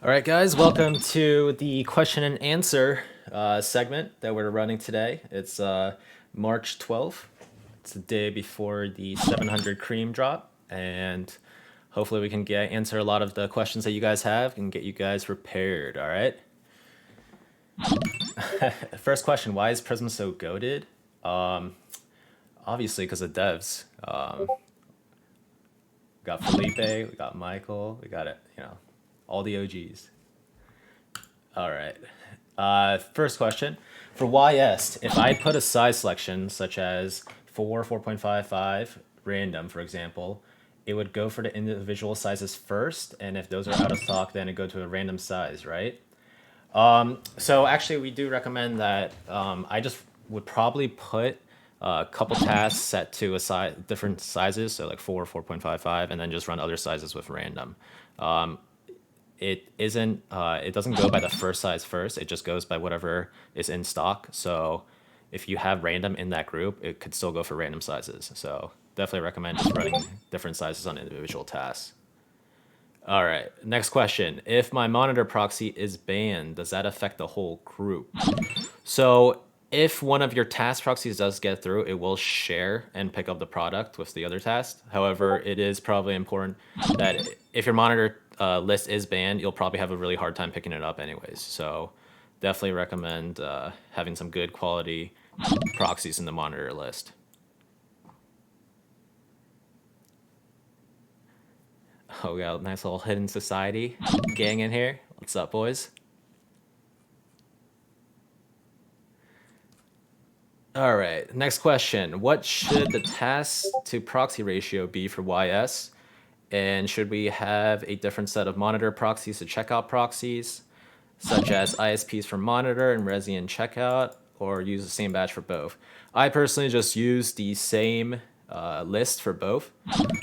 All right, guys, welcome to the question and answer segment that we're running today. It's March 12th. It's the day before the 700 cream drop, and hopefully we can answer a lot of the questions that you guys have and get you guys prepared. All right. First question: why is Prism so goated? Obviously, because of devs. We got Felipe, we got Michael, we got it. All the OGs. All right. First question. For YS, if I put a size selection such as 4.55, random, for example, it would go for the individual sizes first, and if those are out of stock, then it go to a random size, right? So actually, we do recommend that I just would probably put a couple tasks set to a different sizes, so like 4.55, and then just run other sizes with random. It doesn't go by the first size first. It just goes by whatever is in stock. So if you have random in that group, it could still go for random sizes. So definitely recommend just running different sizes on individual tasks. All right, next question. If my monitor proxy is banned, does that affect the whole group? So if one of your task proxies does get through, it will share and pick up the product with the other task. However, it is probably important that if your monitor list is banned, you'll probably have a really hard time picking it up anyways. So definitely recommend having some good quality proxies in the monitor list. Oh, we got a nice little hidden society gang in here. What's up, boys? All right, next question. What should the task to proxy ratio be for YS? And should we have a different set of monitor proxies to checkout proxies, such as ISPs for monitor and Resi and checkout, or use the same batch for both? I personally just use the same list for both.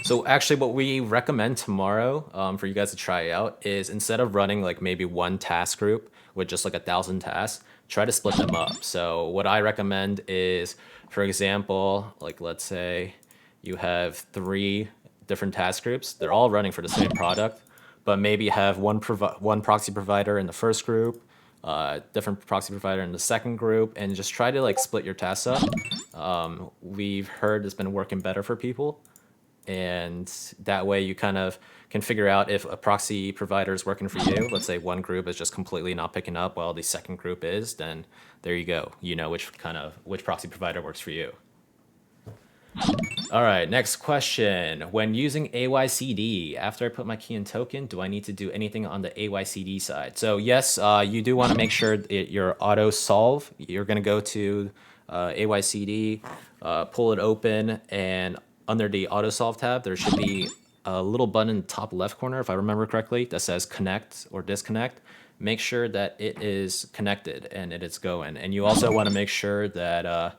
So actually what we recommend tomorrow for you guys to try out is instead of running like maybe one task group with just like 1,000 tasks, try to split them up. So what I recommend is, for example, like let's say you have 3 different task groups. They're all running for the same product, but maybe have one proxy provider in the first group, different proxy provider in the second group, and just try to like split your tasks up. We've heard it's been working better for people, and that way you kind of can figure out if a proxy provider is working for you. Let's say one group is just completely not picking up while the second group is, then there you go. You know which proxy provider works for you. All right, next question. When using AYCD, after I put my key and token, do I need to do anything on the AYCD side? So yes, you do want to make sure your auto solve. You're going to go to AYCD, pull it open, and under the auto solve tab, there should be a little button in the top left corner, if I remember correctly, that says connect or disconnect. Make sure that it is connected and it is going. And you also want to make sure that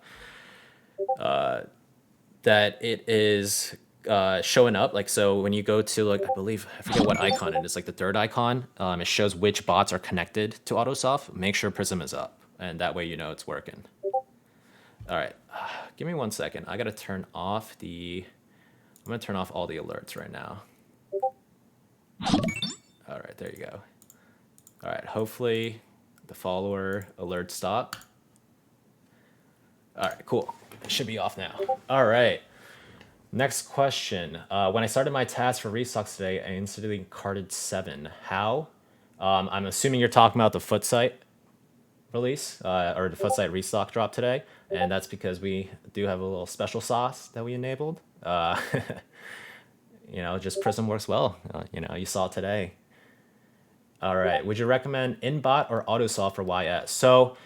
that it is showing up. Like, so when you go to, like, I forget what icon it is, like the third icon, it shows which bots are connected to AutoSoft. Make sure Prism is up, and that way you know it's working. All right, give me 1 second. I gotta turn off I'm gonna turn off all the alerts right now. All right, there you go. All right, hopefully the follower alert stop. All right, cool. It should be off now. All right. Next question. When I started my task for restocks today, I instantly carded 7. How? I'm assuming you're talking about the foot site release or the foot site restock drop today, and that's because we do have a little special sauce that we enabled. Just Prism works well. You saw it today. All right. Would you recommend InBot or AutoSolve for YS? So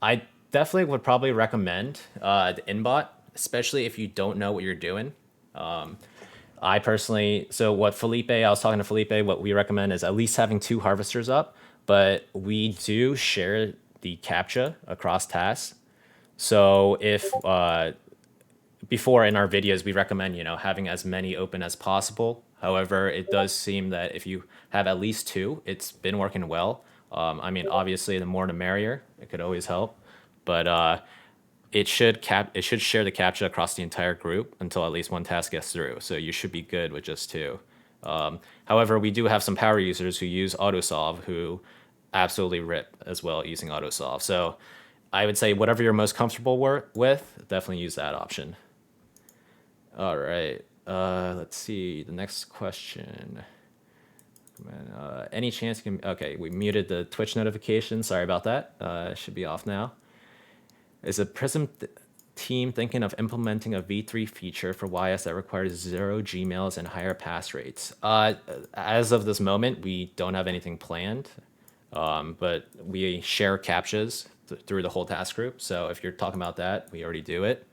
I definitely would probably recommend the InBot, especially if you don't know what you're doing. I personally, so what I was talking to Felipe, what we recommend is at least having 2 harvesters up, but we do share the Captcha across tasks. So if before in our videos, we recommend, having as many open as possible. However, it does seem that if you have at least 2, it's been working well. Obviously the more the merrier, it could always help, but it should share the Captcha across the entire group until at least one task gets through. So you should be good with just 2. However, we do have some power users who use autosolve who absolutely rip as well using autosolve. So I would say whatever you're most comfortable with, definitely use that option. All right. Let's see. The next question. Any chance you can... Okay, we muted the Twitch notification. Sorry about that. It should be off now. Is a Prism team thinking of implementing a V3 feature for YS that requires 0 Gmails and higher pass rates? As of this moment, we don't have anything planned, but we share Captchas through the whole task group. So if you're talking about that, we already do it.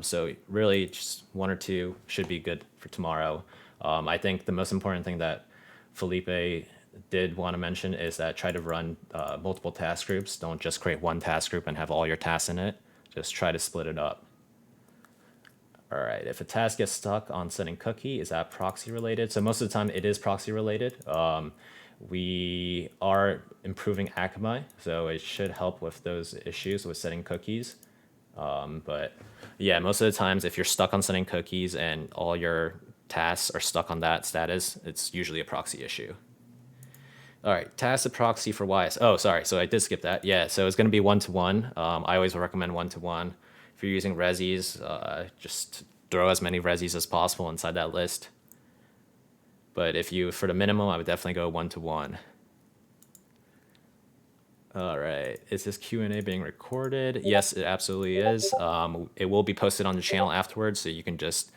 So really just 1 or 2 should be good for tomorrow. I think the most important thing that Felipe did want to mention is that try to run multiple task groups. Don't just create one task group and have all your tasks in it. Just try to split it up. All right, if a task gets stuck on setting cookie, is that proxy related? So most of the time it is proxy related. We are improving Akamai, so it should help with those issues with setting cookies. But yeah, most of the times if you're stuck on setting cookies and all your tasks are stuck on that status, it's usually a proxy issue. All right, task to proxy for YS. Oh, sorry, so I did skip that. Yeah, so it's going to be 1-to-1. I always recommend 1-to-1. If you're using Resis, just throw as many Resis as possible inside that list. But if you, for the minimum, I would definitely go 1-to-1. All right, is this Q&A being recorded? Yes, it absolutely is. It will be posted on the channel afterwards, so you can just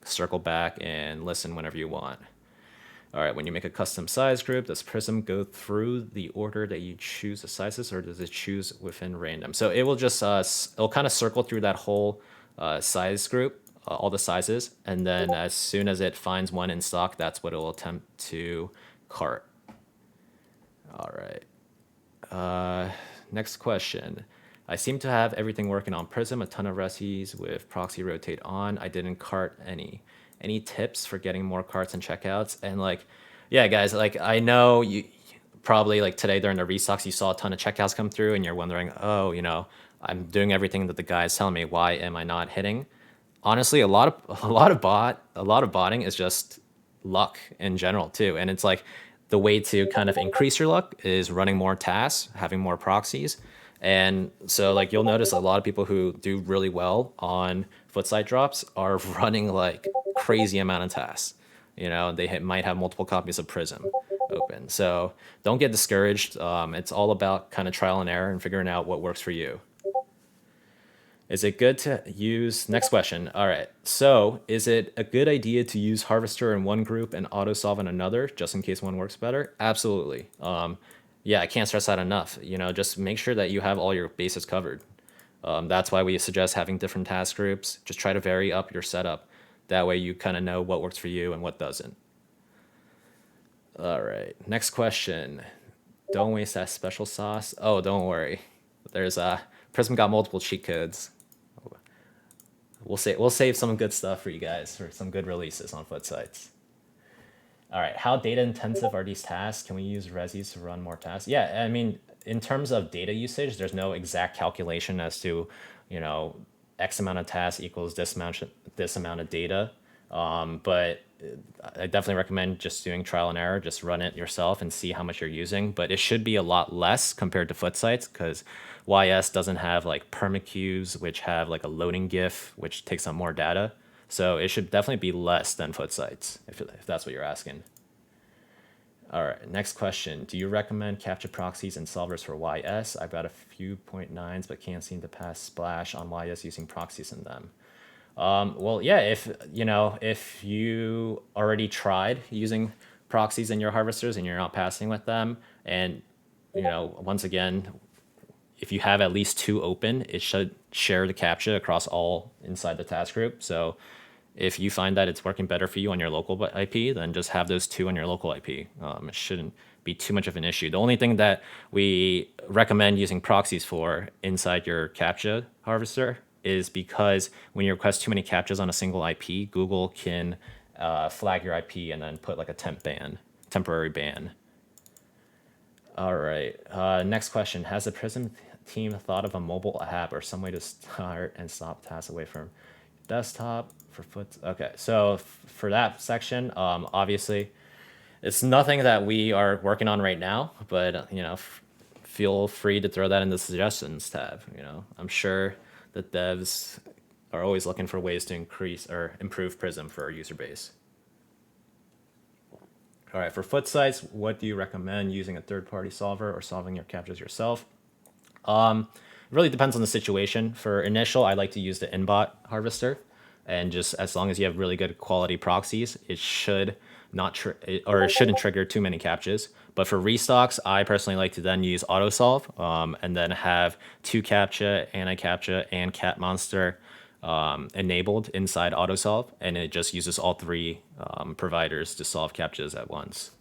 circle back and listen whenever you want. All right, when you make a custom size group, does Prism go through the order that you choose the sizes, or does it choose within random? So it will just, it'll kind of circle through that whole size group, all the sizes, and then as soon as it finds one in stock, that's what it will attempt to cart. All right. Next question. I seem to have everything working on Prism, a ton of Resis with Proxy rotate on. I didn't cart any. Any tips for getting more carts and checkouts? And like, yeah, guys, like I know you probably like today during the restocks, you saw a ton of checkouts come through and you're wondering, oh, I'm doing everything that the guy is telling me. Why am I not hitting? Honestly, a lot of botting is just luck in general too. And it's like the way to kind of increase your luck is running more tasks, having more proxies. And so like you'll notice a lot of people who do really well on foot site drops are running like crazy amount of tasks. They might have multiple copies of Prism open. So don't get discouraged. It's all about kind of trial and error and figuring out what works for you. Is it good to use, next question. All right. So is it a good idea to use Harvester in one group and AutoSolve in another, just in case one works better? Absolutely. Yeah, I can't stress that enough. Just make sure that you have all your bases covered. That's why we suggest having different task groups. Just try to vary up your setup. That way you kind of know what works for you and what doesn't. All right, next question. Don't waste that special sauce. Oh, don't worry. There's Prism got multiple cheat codes. We'll save some good stuff for you guys for some good releases on foot sites. All right, how data intensive are these tasks? Can we use Resis to run more tasks? Yeah, I mean, in terms of data usage, there's no exact calculation as to, X amount of tasks equals this amount of data. But I definitely recommend just doing trial and error. Just run it yourself and see how much you're using. But it should be a lot less compared to foot sites because YS doesn't have like permaqueues, which have like a loading GIF, which takes up more data. So it should definitely be less than foot sites, if that's what you're asking. All right, next question. Do you recommend Captcha proxies and solvers for YS? I've got a few 0.9s, but can't seem to pass Splash on YS using proxies in them. Well, yeah, if you already tried using proxies in your harvesters and you're not passing with them, and once again, if you have at least 2 open, it should share the Captcha across all inside the task group. So if you find that it's working better for you on your local IP, then just have those 2 on your local IP. It shouldn't be too much of an issue. The only thing that we recommend using proxies for inside your Captcha harvester is because when you request too many Captchas on a single IP, Google can flag your IP and then put like a temporary ban. All right, next question. Has the Prism team thought of a mobile app or some way to start and stop tasks away from desktop? for foot. Okay, so for that section, obviously, it's nothing that we are working on right now, but feel free to throw that in the suggestions tab. I'm sure the devs are always looking for ways to increase or improve Prism for our user base. All right, for foot sites, what do you recommend, using a third-party solver or solving your captchas yourself? It really depends on the situation. For initial, I like to use the inbot harvester, and just as long as you have really good quality proxies, it should not it shouldn't trigger too many captchas. But for restocks, I personally like to then use autosolve, and then have two captcha, anti-captcha, and cat monster enabled inside autosolve, and it just uses all three providers to solve captchas at once.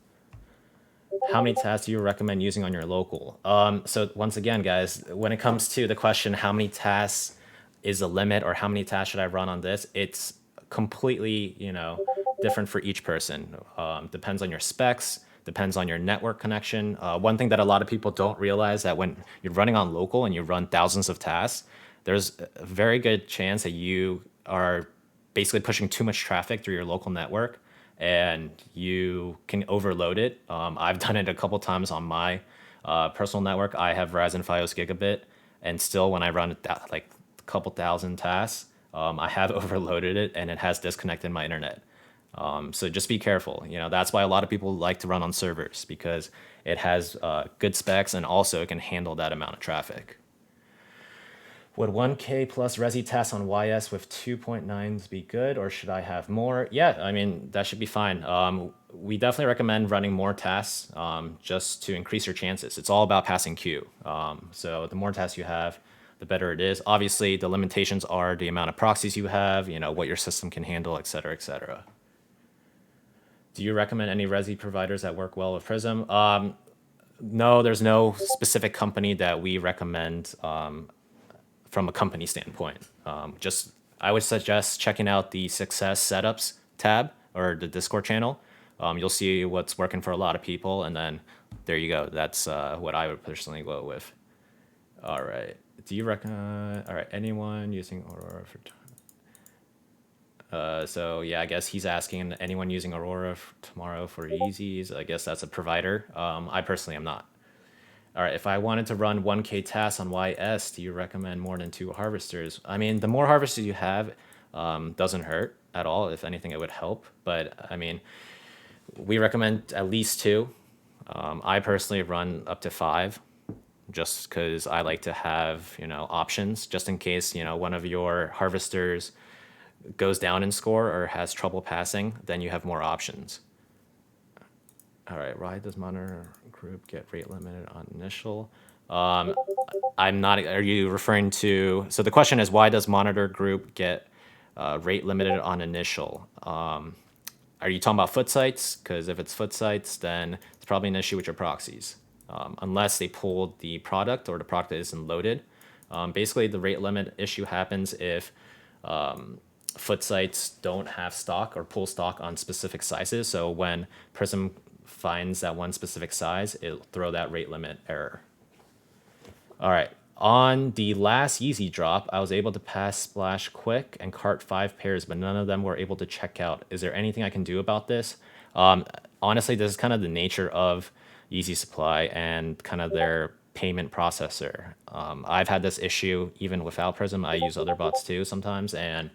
How many tasks do you recommend using on your local? So once again, guys, when it comes to the question, how many tasks is the limit, or how many tasks should I run on this? It's completely, different for each person. Depends on your specs, depends on your network connection. One thing that a lot of people don't realize, that when you're running on local and you run thousands of tasks, there's a very good chance that you are basically pushing too much traffic through your local network, and you can overload it. I've done it a couple times on my personal network. I have Verizon Fios Gigabit, and still when I run like a couple thousand tasks, I have overloaded it, and it has disconnected my internet. So just be careful. That's why a lot of people like to run on servers, because it has good specs, and also it can handle that amount of traffic. Would 1K plus Resi tasks on YS with 2.9s be good, or should I have more? Yeah, I mean, that should be fine. We definitely recommend running more tasks, just to increase your chances. It's all about passing queue. So the more tasks you have, the better it is. Obviously, the limitations are the amount of proxies you have, what your system can handle, et cetera, et cetera. Do you recommend any Resi providers that work well with Prism? No, there's no specific company that we recommend from a company standpoint. I would suggest checking out the success setups tab, or the Discord channel. You'll see what's working for a lot of people, and then there you go. That's what I would personally go with. All right. Do you recommend? All right. Anyone using Aurora for? So yeah, I guess he's asking anyone using Aurora tomorrow for Yeezys. I guess that's a provider. I personally am not. All right, if I wanted to run 1K tasks on YS, do you recommend more than 2 harvesters? I mean, the more harvesters you have doesn't hurt at all. If anything, it would help. But I mean, we recommend at least 2. I personally run up to 5, just because I like to have, options, just in case, one of your harvesters goes down in score or has trouble passing, then you have more options. All right, why does monitor group get rate limited on initial? I'm not. Are you referring to? So the question is, why does monitor group get rate limited on initial? Are you talking about foot sites? Because if it's foot sites, then it's probably an issue with your proxies, unless they pulled the product or the product isn't loaded. Basically, the rate limit issue happens if foot sites don't have stock or pull stock on specific sizes. So when Prism finds that one specific size, it'll throw that rate limit error. All right. On the last Yeezy drop, I was able to pass Splash quick and cart 5 pairs, but none of them were able to check out. Is there anything I can do about this? Honestly, this is kind of the nature of Yeezy Supply and kind of their payment processor. I've had this issue even without Prism. I use other bots too sometimes, and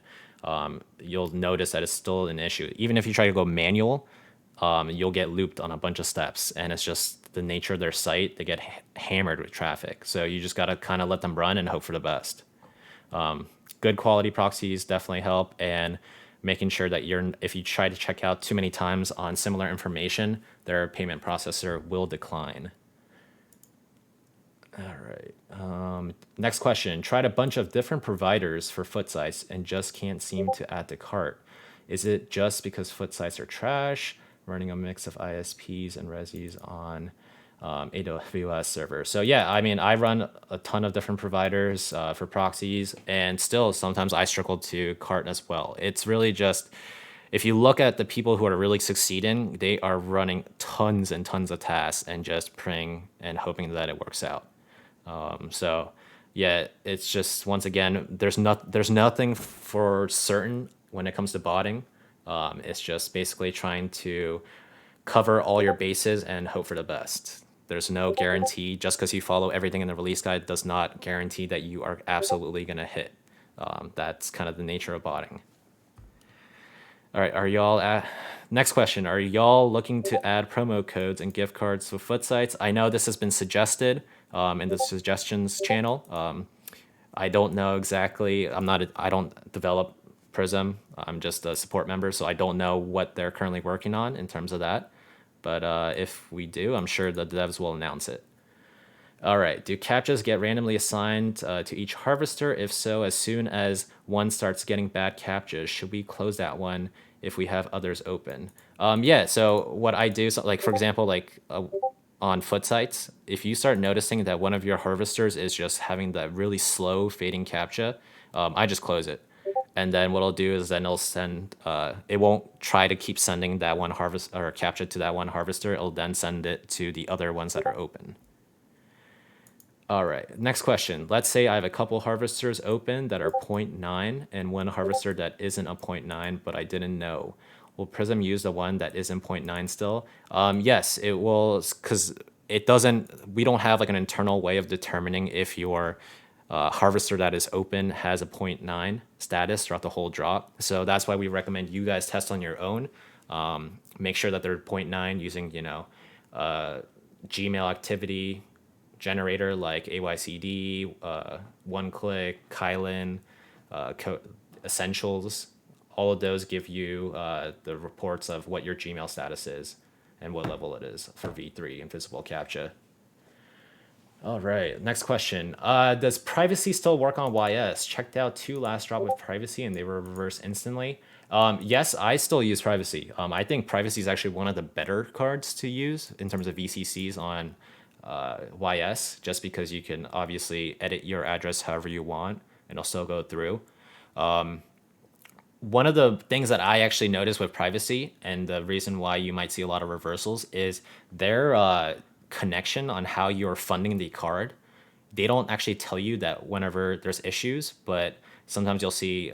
you'll notice that it's still an issue. Even if you try to go manual, you'll get looped on a bunch of steps, and it's just the nature of their site. They get hammered with traffic, so you just got to kind of let them run and hope for the best. Good quality proxies definitely help, and making sure that if you try to check out too many times on similar information, their payment processor will decline. All right. Next question. Tried a bunch of different providers for foot sites and just can't seem to add to cart. Is it just because foot sites are trash? Running a mix of ISPs and Resis on AWS server. So yeah, I mean, I run a ton of different providers for proxies, and still sometimes I struggle to cart as well. It's really just, if you look at the people who are really succeeding, they are running tons and tons of tasks and just praying and hoping that it works out. So yeah, it's just, once again, there's nothing for certain when it comes to botting. It's just basically trying to cover all your bases and hope for the best. There's no guarantee. Just because you follow everything in the release guide does not guarantee that you are absolutely going to hit. That's kind of the nature of botting. All right, next question. Are y'all looking to add promo codes and gift cards with foot sites? I know this has been suggested in the suggestions channel. I don't know exactly. I don't develop Prism. I'm just a support member, so I don't know what they're currently working on in terms of that. But if we do, I'm sure the devs will announce it. All right. Do captchas get randomly assigned to each harvester? If so, as soon as one starts getting bad captchas, should we close that one if we have others open? Yeah. So what I do, so like for example, like on foot sites, if you start noticing that one of your harvesters is just having that really slow fading captcha, I just close it. And then what I'll do is then it'll send. It won't try to keep sending that one harvest or captcha to that one harvester. It'll then send it to the other ones that are open. All right, next question. Let's say I have a couple harvesters open that are 0.9 and one harvester that isn't a 0.9, but I didn't know. Will Prism use the one that isn't 0.9 still? Yes, it will, because it doesn't, we don't have like an internal way of determining if your harvester that is open has a 0.9 status throughout the whole drop. So that's why we recommend you guys test on your own. Make sure that they're 0.9 using, Gmail activity generator like AYCD, OneClick, Kylan, Essentials. All of those give you the reports of what your Gmail status is and what level it is for V3 Invisible Captcha. All right, next question. Does privacy still work on YS? Checked out 2 last drop with privacy and they were reversed instantly. Yes, I still use privacy. I think privacy is actually one of the better cards to use in terms of VCCs on YS, just because you can obviously edit your address however you want and it'll still go through. One of the things that I actually noticed with privacy and the reason why you might see a lot of reversals is their connection on how you're funding the card. They don't actually tell you that whenever there's issues, but sometimes you'll see,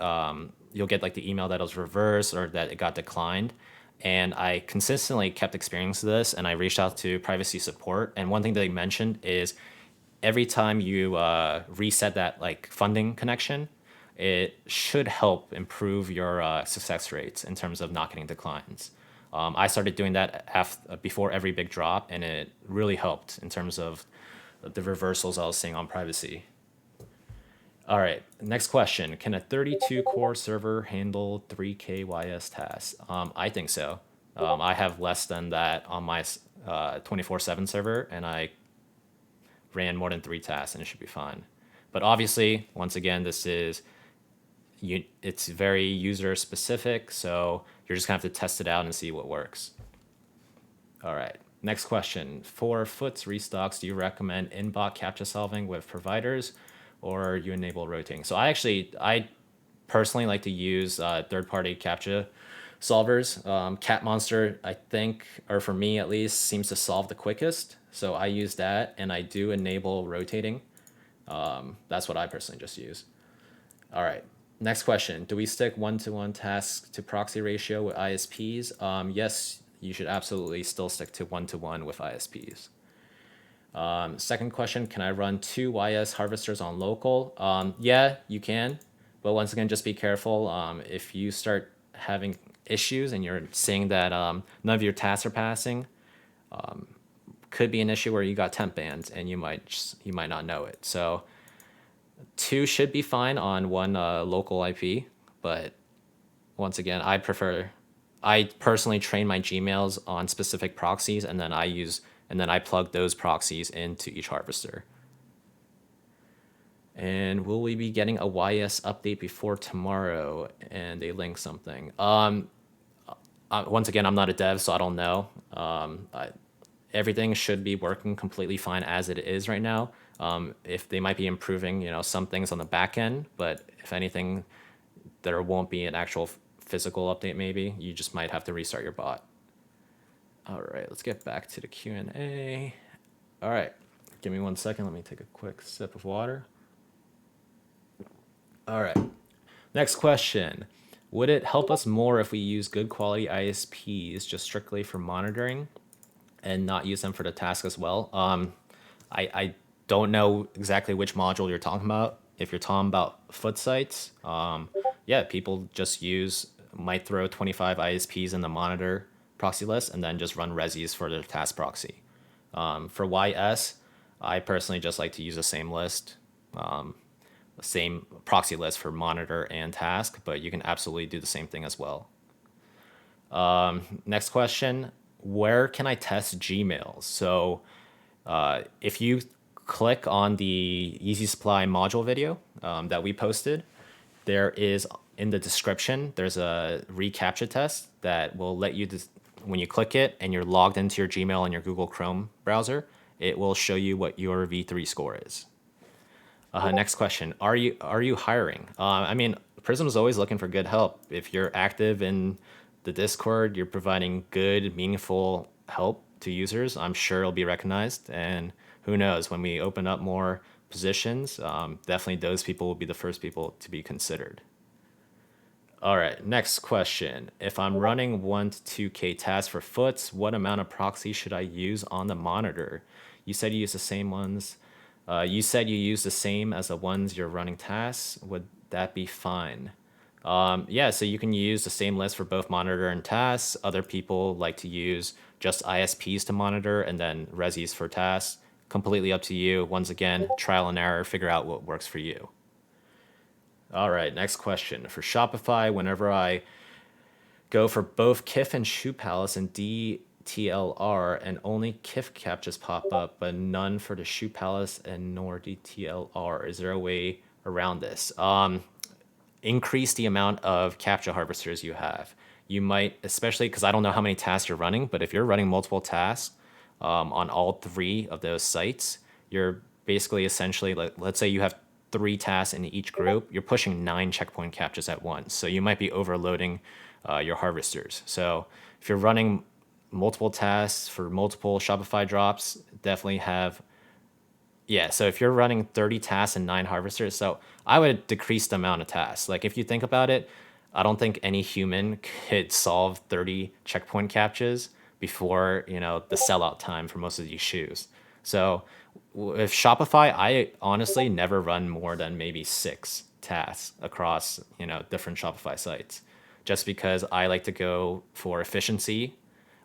you'll get like the email that it was reversed or that it got declined. And I consistently kept experiencing this and I reached out to privacy support. And one thing they mentioned is every time you reset that like funding connection, it should help improve your success rates in terms of not getting declines. I started doing that before every big drop, and it really helped in terms of the reversals I was seeing on privacy. All right, next question. Can a 32-core server handle 3K YS tasks? I think so. I have less than that on my 24/7 server, and I ran more than 3 tasks, and it should be fine. But obviously, once again, it's very user specific, so you're just gonna have to test it out and see what works. All right, next question. For Foots restocks, do you recommend in-bot captcha solving with providers or you enable rotating? So I personally like to use third-party captcha solvers. Cat Monster, I think, or for me at least, seems to solve the quickest. So I use that and I do enable rotating. That's what I personally just use. All right. Next question. Do we stick 1-to-1 tasks to proxy ratio with ISPs? Yes, you should absolutely still stick to 1-to-1 with ISPs. Second question, can I run 2 YS harvesters on local? Yeah, you can. But once again, just be careful. If you start having issues and you're seeing that none of your tasks are passing, could be an issue where you got temp bans and you might not know it. So 2 should be fine on one local IP, but once again, I personally train my Gmails on specific proxies, and then I plug those proxies into each harvester. And will we be getting a YS update before tomorrow? And they link something. Once again, I'm not a dev, so I don't know. Everything should be working completely fine as it is right now. If they might be improving, some things on the back end, but if anything, there won't be an actual physical update. Maybe you just might have to restart your bot. All right, let's get back to the Q&A. All right, give me 1 second. Let me take a quick sip of water. All right, next question. Would it help us more if we use good quality ISPs just strictly for monitoring and not use them for the task as well? I don't know exactly which module you're talking about. If you're talking about foot sites, yeah, people just might throw 25 ISPs in the monitor proxy list and then just run Resis for their task proxy. For YS, I personally just like to use the same list, same proxy list for monitor and task, but you can absolutely do the same thing as well. Next question, where can I test Gmail? So if you click on the Easy Supply module video that we posted, there is in the description, there's a reCAPTCHA test that will let you, when you click it and you're logged into your Gmail and your Google Chrome browser, it will show you what your V3 score is. Next question, are you hiring? I mean, Prism is always looking for good help. If you're active in the Discord, you're providing good, meaningful help to users, I'm sure it'll be recognized. And who knows, when we open up more positions, definitely those people will be the first people to be considered. All right, next question. If I'm running 1 to 2K tasks for foots, what amount of proxy should I use on the monitor? You said you use the same ones. You said you use the same as the ones you're running tasks. Would that be fine? Yeah, so you can use the same list for both monitor and tasks. Other people like to use just ISPs to monitor and then Resis for tasks. Completely up to you. Once again, trial and error, figure out what works for you. All right, next question. For Shopify, whenever I go for both KIF and Shoe Palace and DTLR, and only KIF captchas pop up, but none for the Shoe Palace and nor DTLR. Is there a way around this? Increase the amount of Captcha harvesters you have. You might, especially because I don't know how many tasks you're running, but if you're running multiple tasks on all 3 of those sites, you're basically essentially, like, let's say you have 3 tasks in each group, you're pushing 9 checkpoint captchas at once. So you might be overloading your harvesters. So if you're running multiple tasks for multiple Shopify drops, definitely have, yeah, so if you're running 30 tasks and 9 harvesters, so I would decrease the amount of tasks. Like, if you think about it, I don't think any human could solve 30 checkpoint captchas before, the sellout time for most of these shoes. So with Shopify, I honestly never run more than maybe 6 tasks across, different Shopify sites, just because I like to go for efficiency.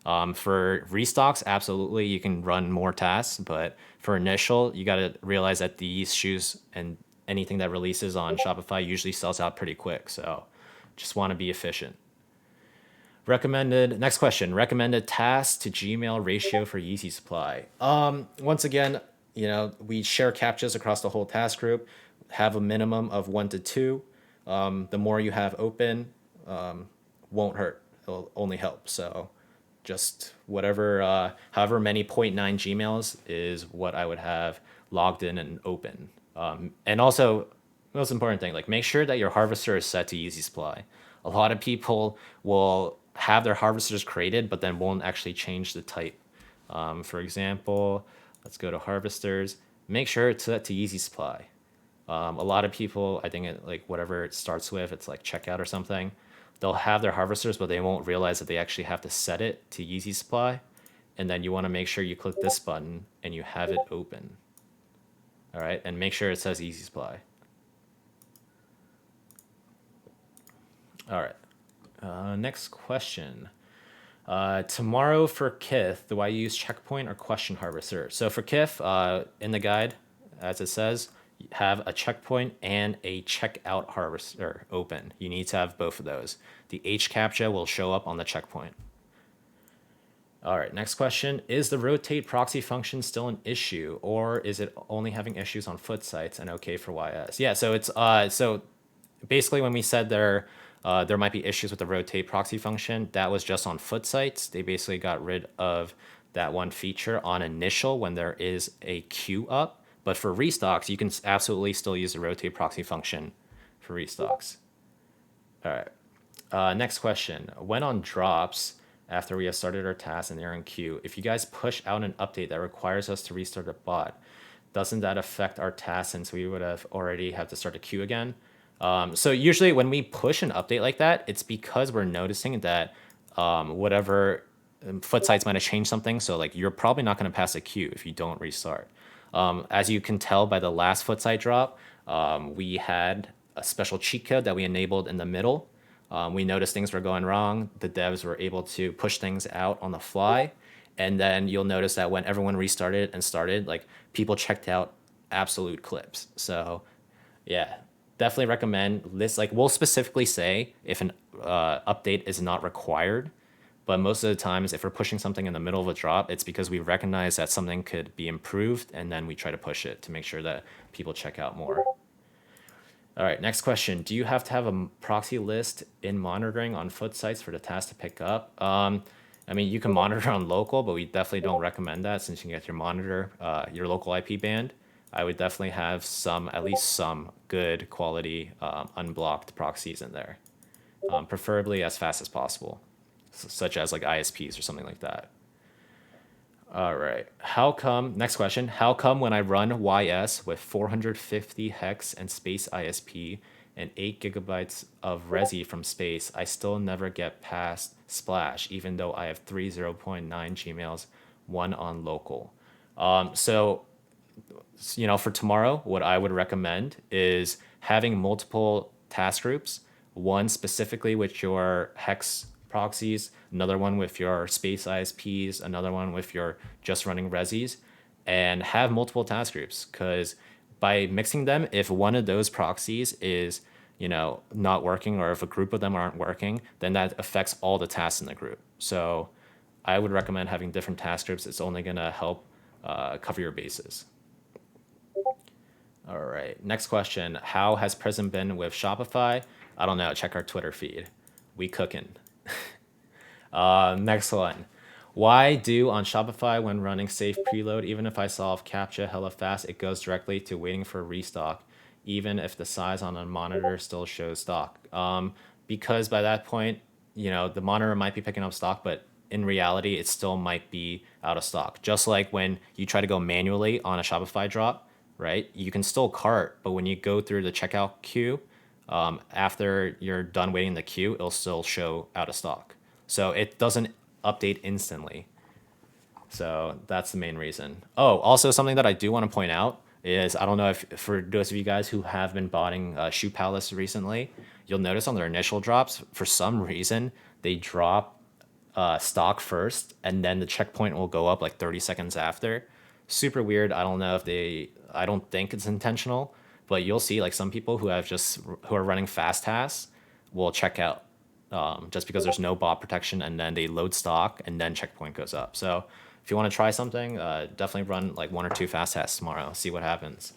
For restocks, absolutely, you can run more tasks, but for initial, you got to realize that these shoes and anything that releases on Shopify usually sells out pretty quick. So just want to be efficient. Next question, recommended task to Gmail ratio for Yeezy Supply. Once again, we share captchas across the whole task group, have a minimum of 1 to 2. The more you have open, won't hurt. It'll only help. So just whatever, however many 0.9 Gmails is what I would have logged in and open. And also, most important thing, like, make sure that your harvester is set to Easy Supply. A lot of people will have their harvesters created, but then won't actually change the type. For example, let's go to harvesters. Make sure it's set to Easy Supply. A lot of people, I think like whatever it starts with, it's like checkout or something. They'll have their harvesters, but they won't realize that they actually have to set it to Yeezy Supply. And then you want to make sure you click this button and you have it open. All right, and make sure it says Easy Supply. All right, next question. Tomorrow for Kith, do I use checkpoint or question harvester? So for Kith, in the guide, as it says, have a checkpoint and a checkout harvester open. You need to have both of those. The H captcha will show up on the checkpoint. All right, next question. Is the rotate proxy function still an issue, or is it only having issues on foot sites and okay for YS? Yeah, so it's so basically when we said there might be issues with the rotate proxy function, that was just on foot sites. They basically got rid of that one feature on initial when there is a queue up. But for restocks, you can absolutely still use the rotate proxy function for restocks. All right. Next question. When on drops, after we have started our task and they're in queue, if you guys push out an update that requires us to restart a bot, doesn't that affect our task since we would have already had to start a queue again? So usually when we push an update like that, it's because we're noticing that whatever foot sites might have changed something. So like you're probably not going to pass a queue if you don't restart. As you can tell by the last foot site drop, we had a special cheat code that we enabled in the middle. We noticed things were going wrong. The devs were able to push things out on the fly. And then you'll notice that when everyone restarted and started, like people checked out absolute clips. So yeah, definitely recommend this. Like we'll specifically say if an update is not required, but most of the times if we're pushing something in the middle of a drop, it's because we recognize that something could be improved, and then we try to push it to make sure that people check out more. All right, next question. Do you have to have a proxy list in monitoring on foot sites for the task to pick up? I mean, you can monitor on local, but we definitely don't recommend that since you can get your monitor, your local IP banned. I would definitely have some, at least some good quality unblocked proxies in there, preferably as fast as possible, such as like ISPs or something like that. All right. How come, next question, how come when I run YS with 450 hex and space ISP and 8 gigabytes of Resi from space, I still never get past Splash, even though I have 3 0.9 Gmails, one on local? So, for tomorrow, what I would recommend is having multiple task groups, one specifically with your hex proxies, another one with your space ISPs, another one with your just running resis, and have multiple task groups. Because by mixing them, if one of those proxies is not working, or if a group of them aren't working, then that affects all the tasks in the group. So I would recommend having different task groups. It's only going to help cover your bases. All right. Next question. How has Prism been with Shopify? I don't know. Check our Twitter feed. We cooking. Next one. Why do on Shopify when running safe preload, even if I solve Captcha hella fast, it goes directly to waiting for restock, even if the size on a monitor still shows stock? Because by that point, the monitor might be picking up stock, but in reality, it still might be out of stock. Just like when you try to go manually on a Shopify drop, right? You can still cart, but when you go through the checkout queue, after you're done waiting in the queue, it'll still show out of stock. So it doesn't update instantly. So that's the main reason. Oh, also something that I do want to point out is, I don't know if for those of you guys who have been buying Shoe Palace recently, you'll notice on their initial drops, for some reason, they drop stock first, and then the checkpoint will go up like 30 seconds after. Super weird. I don't know if I don't think it's intentional, but you'll see like some people who are running fast tasks will check out just because there's no bot protection, and then they load stock and then checkpoint goes up. So if you want to try something, definitely run like 1 or 2 fast tasks tomorrow. See what happens.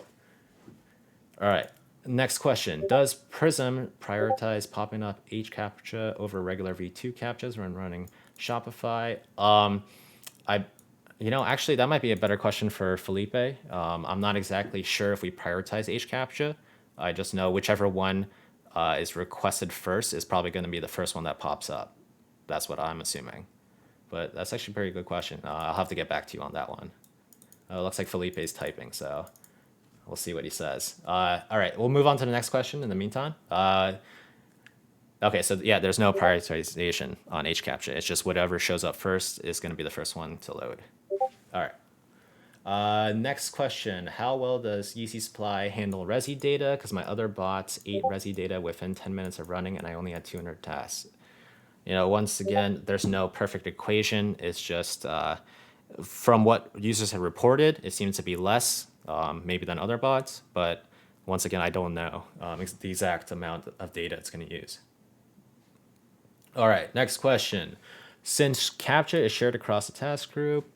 All right. Next question. Does Prism prioritize popping up Captcha over regular V2 captchas when running Shopify? I, actually, that might be a better question for Felipe. I'm not exactly sure if we prioritize Captcha. I just know whichever one is requested first is probably going to be the first one that pops up. That's what I'm assuming. But that's actually a pretty good question. I'll have to get back to you on that one. Looks like Felipe's typing, so we'll see what he says. All right, we'll move on to the next question in the meantime. Okay, so yeah, there's no prioritization on Captcha. It's just whatever shows up first is going to be the first one to load. All right. Next question. How well does Yeezy Supply handle Resi data? Because my other bots ate Resi data within 10 minutes of running, and I only had 200 tasks. Once again, there's no perfect equation. It's just from what users have reported, it seems to be less maybe than other bots. But once again, I don't know the exact amount of data it's going to use. All right, next question. Since Captcha is shared across the task group,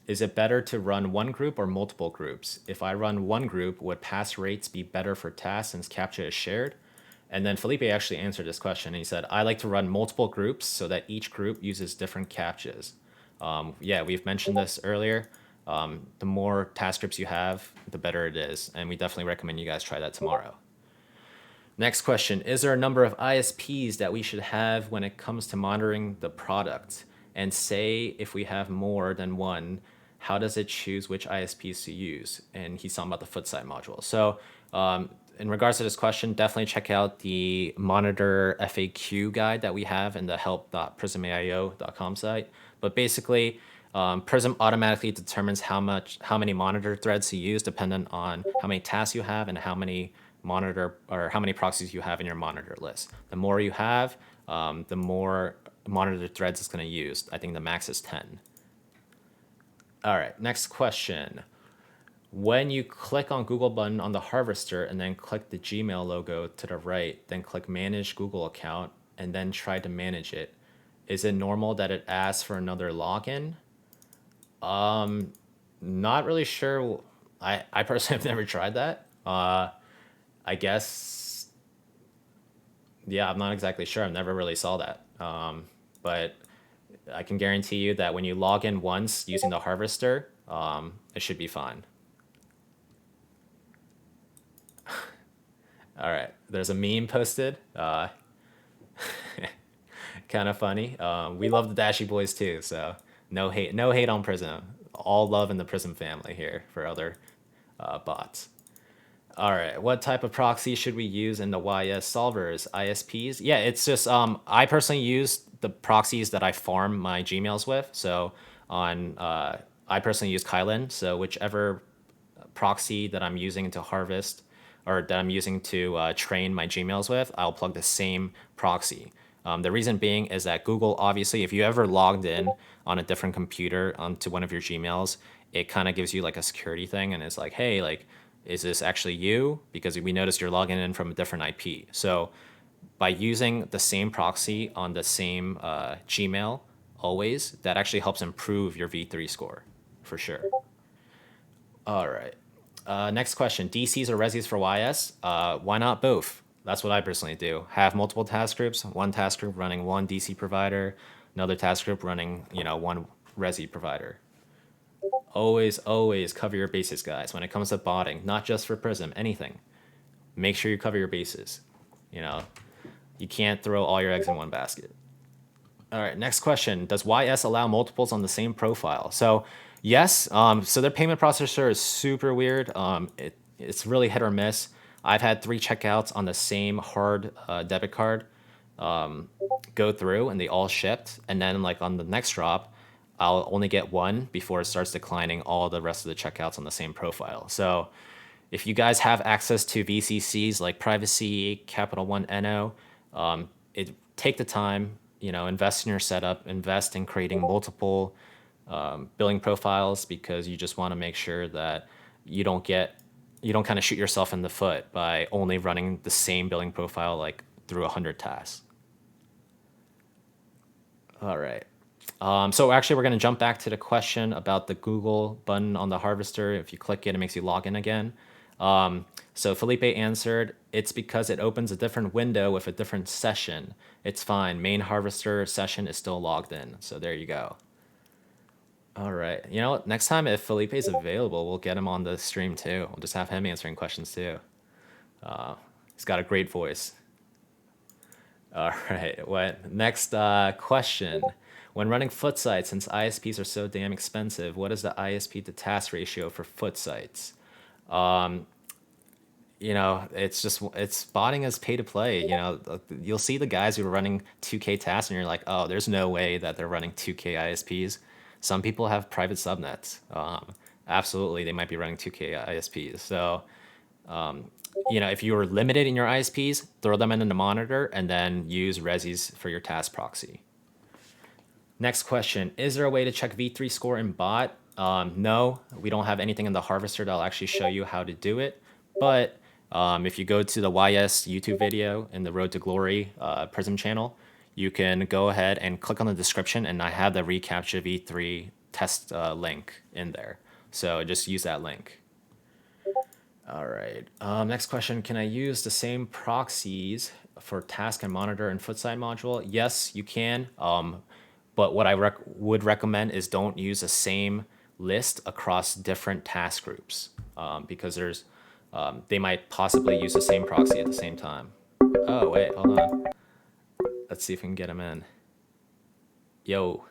is it better to run one group or multiple groups? If I run one group, would pass rates be better for tasks since Captcha is shared? And then Felipe actually answered this question. And he said, I like to run multiple groups so that each group uses different Captchas. Yeah, we've mentioned this earlier. The more task groups you have, the better it is. And we definitely recommend you guys try that tomorrow. Next question. Is there a number of ISPs that we should have when it comes to monitoring the product? And say if we have more than one, how does it choose which ISPs to use? And he's talking about the foot side module. So in regards to this question, definitely check out the monitor FAQ guide that we have in the help.prismaio.com site. But basically, Prism automatically determines how many monitor threads to use dependent on how many tasks you have and how many proxies you have in your monitor list. The more you have, the more monitor threads it's going to use. I think the max is 10. All right, next question. When you click on Google button on the harvester and then click the Gmail logo to the right, then click manage Google account and then try to manage it, is it normal that it asks for another login? Not really sure. I personally have never tried that. I guess, yeah, I'm not exactly sure. I've never really saw that. But I can guarantee you that when you log in once using the harvester, it should be fine. All right, there's a meme posted. Kind of funny. We love the Dashy Boys too, so no hate on Prism. All love in the Prism family here for other bots. All right, what type of proxy should we use in the YS solvers? ISPs? Yeah, it's just I personally use the proxies that I farm my Gmails with. So I personally use Kylin. So whichever proxy that I'm using to harvest or that I'm using to train my Gmails with, I'll plug the same proxy. The reason being is that Google, obviously, if you ever logged in on a different computer onto one of your Gmails, it kind of gives you like a security thing and it's like, hey, like, is this actually you? Because we noticed you're logging in from a different IP. So by using the same proxy on the same Gmail always, that actually helps improve your V3 score for sure. All right. Next question, DCs or Resis for YS? Why not both? That's what I personally do. Have multiple task groups, one task group running one DC provider, another task group running, one Resi provider. Always cover your bases, guys. When it comes to botting, not just for Prism, anything. Make sure you cover your bases. You can't throw all your eggs in one basket. All right, next question. Does YS allow multiples on the same profile? So yes, so their payment processor is super weird. It's really hit or miss. I've had 3 checkouts on the same hard debit card go through and they all shipped. And then like on the next drop, I'll only get 1 before it starts declining all the rest of the checkouts on the same profile. So if you guys have access to VCCs like Privacy, Capital One NO, take the time, invest in your setup, invest in creating multiple billing profiles because you just want to make sure that you don't kind of shoot yourself in the foot by only running the same billing profile like through 100 tasks. All right. So actually, we're going to jump back to the question about the Google button on the harvester. If you click it, it makes you log in again. So Felipe answered, it's because it opens a different window with a different session. It's fine. Main harvester session is still logged in. So there you go. All right. You know what? Next time, if Felipe is available, we'll get him on the stream too. We'll just have him answering questions too. He's got a great voice. All right. What next question? When running foot sites, since ISPs are so damn expensive, what is the ISP to task ratio for foot sites? It's botting as pay to play. You'll see the guys who are running 2K tasks and you're like, oh, there's no way that they're running 2K ISPs. Some people have private subnets. Absolutely, they might be running 2K ISPs. So, if you are limited in your ISPs, throw them in the monitor and then use Resis for your task proxy. Next question, is there a way to check V3 score in bot? No, we don't have anything in the harvester that'll actually show you how to do it. But if you go to the YS YouTube video in the Road to Glory Prism channel, you can go ahead and click on the description and I have the reCAPTCHA V3 test link in there. So just use that link. All right. Next question, can I use the same proxies for task and monitor and footside module? Yes, you can. But what I would recommend is don't use the same list across different task groups because they might possibly use the same proxy at the same time. Oh, wait, hold on. Let's see if we can get him in. Yo,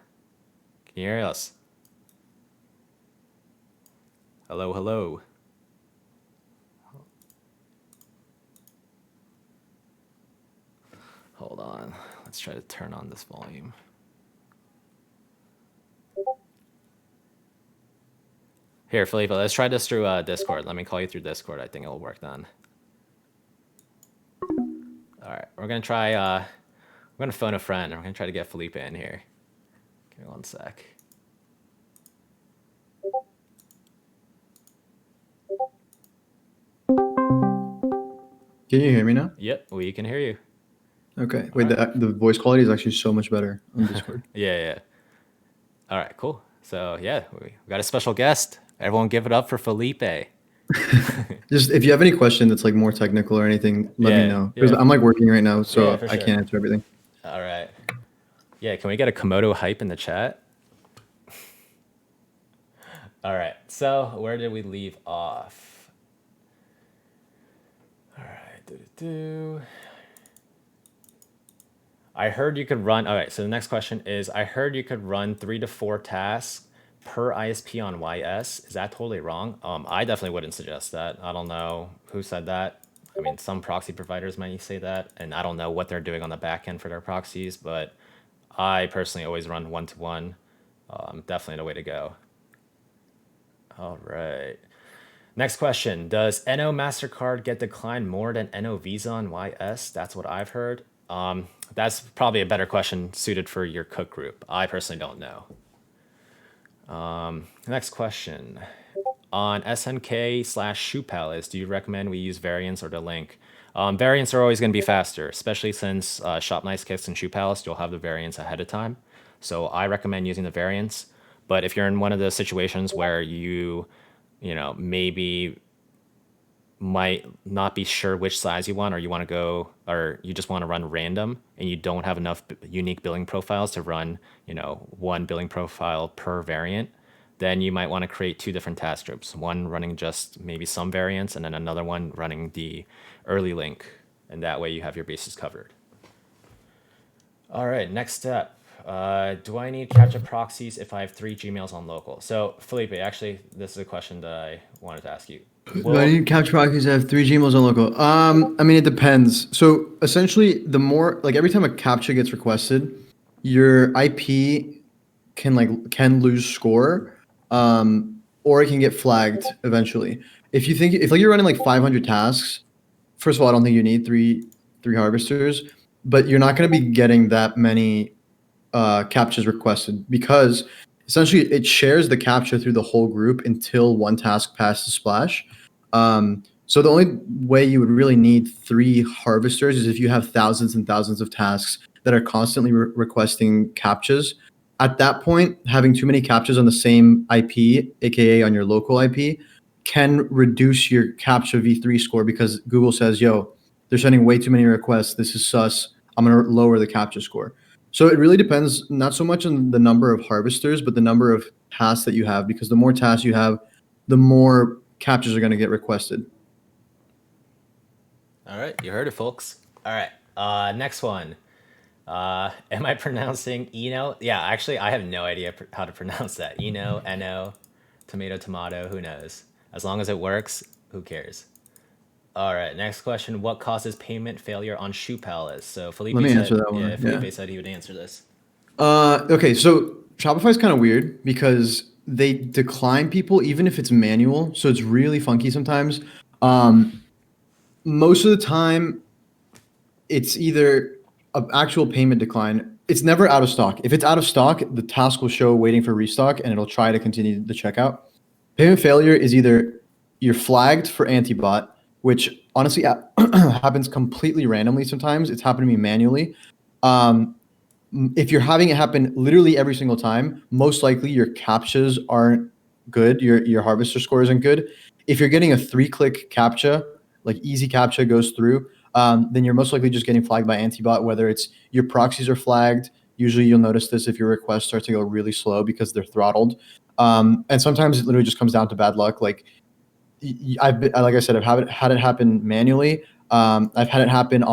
can you hear us? Hello, hello. Hold on. Let's try to turn on this volume. Here, Felipe, let's try this through Discord. Let me call you through Discord. I think it'll work then. All right, we're gonna try. We're gonna phone a friend. We're gonna try to get Felipe in here. Give me one sec. Can you hear me now? Yep, we can hear you. Okay. Wait, the voice quality is actually so much better on Discord. Yeah. All right, cool. So yeah, we got a special guest. Everyone, give it up for Felipe. Just if you have any question that's like more technical or anything, let me know. Because I'm like working right now, so for I sure. can't answer everything. All right. Yeah, can we get a Komodo hype in the chat? All right. So where did we leave off? All right. I heard you could run. All right. So the next question is: I heard you could run 3 to 4 tasks per ISP on YS. Is that totally wrong? I definitely wouldn't suggest that. I don't know who said that. I mean, some proxy providers might say that, and I don't know what they're doing on the back end for their proxies, but I personally always run 1-to-1. Definitely the way to go. All right. Next question. Does NO MasterCard get declined more than NO Visa on YS? That's what I've heard. That's probably a better question suited for your cook group. I personally don't know. Next question. On SNK/Shoe Palace, do you recommend we use variants or the link? Variants are always going to be faster, especially since Shop Nice Kicks and Shoe Palace, you'll have the variants ahead of time. So I recommend using the variants. But if you're in one of the situations where you maybe might not be sure which size you want, or you want to go, or you just want to run random and you don't have enough unique billing profiles to run, one billing profile per variant, then you might want to create 2 different task groups, one running just maybe some variants and then another one running the early link. And that way you have your bases covered. All right, next step. Do I need Captcha proxies if I have 3 Gmails on local? So Felipe, actually, this is a question that I wanted to ask you. Do I need Captcha proxies? I have 3 Gmails on local. I mean, it depends. So essentially, the more like every time a Captcha gets requested, your IP can lose score, or it can get flagged eventually. If you're running like 500 tasks, first of all, I don't think you need three harvesters, but you're not going to be getting that many captchas requested because essentially it shares the captcha through the whole group until one task passes splash. So the only way you would really need 3 harvesters is if you have thousands and thousands of tasks that are constantly requesting captchas. At that point, having too many captchas on the same IP, aka on your local IP, can reduce your Captcha v3 score because Google says, yo, they're sending way too many requests. This is sus. I'm going to lower the Captcha score. So it really depends not so much on the number of harvesters, but the number of tasks that you have, because the more tasks you have, the more captchas are going to get requested. All right, you heard it, folks. All right, next one. Am I pronouncing Eno? Yeah, actually, I have no idea how to pronounce that. Eno, Eno, tomato, who knows? As long as it works, who cares? All right, next question. What causes payment failure on Shoe Palace? So Felipe Let me said, answer that one. Yeah, Felipe said he would answer this. Okay, so Shopify is kind of weird because they decline people even if it's manual. So it's really funky sometimes. Most of the time, it's either an actual payment decline. It's never out of stock. If it's out of stock, the task will show waiting for restock and it'll try to continue the checkout. Payment failure is either you're flagged for anti-bot, which honestly happens completely randomly sometimes. It's happened to me manually. If you're having it happen literally every single time, most likely your captchas aren't good. Your harvester score isn't good. If you're getting a 3-click captcha, like easy captcha goes through, then you're most likely just getting flagged by anti-bot, whether it's your proxies are flagged. Usually you'll notice this if your requests start to go really slow because they're throttled. And sometimes it literally just comes down to bad luck. Like like I said, I've had it happen manually. I've had it happen